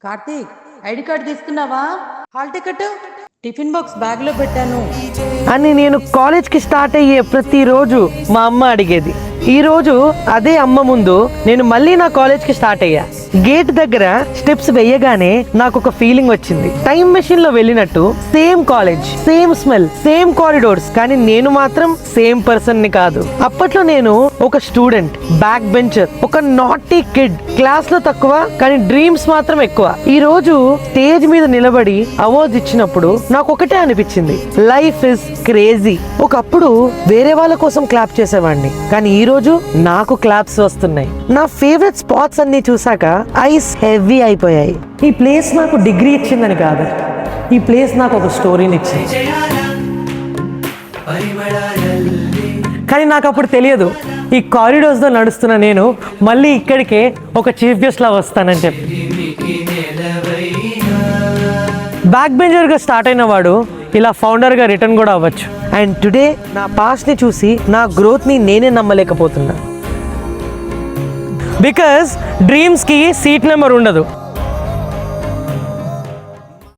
Karthik, ID card తీసుకున్నావా? Hall ticket tiffin box bag లో పెట్టాను అని నేను కాలేజ్కి స్టార్ట్ అయ్యే ప్రతిరోజు మా అమ్మ అడిగేది. ఈ రోజు అదే అమ్మ ముందు నేను మళ్ళీ నా కాలేజ్కి స్టార్ట్ అయ్యా. గేట్ దగ్గర స్టెప్స్ వేయగానే నాకు ఒక ఫీలింగ్ వచ్చింది. టైం మెషిన్ లో వెళ్ళినట్టు. Same college, same smell, same corridors, కానీ నేను మాత్రం సేమ్ పర్సన్ ని కాదు. అప్పట్లో నేను ఒక స్టూడెంట్, బ్యాక్ బెంచర్, ఒక నాటీ కిడ్. క్లాస్ లో తక్కువ కానీ డ్రీమ్స్ మాత్రం ఎక్కువ. ఈ రోజు స్టేజ్ మీద నిలబడి అవార్డ్స్ ఇచ్చినప్పుడు నాకు ఒకటే అనిపించింది, లైఫ్ ఇస్ క్రేజీ. ఒకప్పుడు వేరే వాళ్ళ కోసం క్లాప్ చేసేవాడిని, కానీ ఈ రోజు నాకు క్లాప్స్ వస్తున్నాయి. నా ఫేవరెట్ స్పాట్స్ అన్ని చూసాక ఐస్ హెవీ అయిపోయాయి. ఈ ప్లేస్ నాకు డిగ్రీ ఇచ్చిందని కాదు, ఈ ప్లేస్ నాకు ఒక స్టోరీని ఇచ్చింది. కానీ నాకు అప్పుడు తెలియదు, ఈ కారిడోర్స్ లో నడుస్తున్న నేను మళ్ళీ ఇక్కడికే ఒక చీఫ్ గెస్ట్ లా వస్తానని చెప్పి. బ్యాక్ బెంచర్ గా స్టార్ట్ అయిన వాడు ఇలా ఫౌండర్ గా రిటర్న్ కూడా అవ్వచ్చు. అండ్ టుడే నా పాస్ట్ ని చూసి నా గ్రోత్ ని నేనే నమ్మలేకపోతున్నా. బికాస్ డ్రీమ్స్ కి సీట్ నెంబర్ ఉండదు.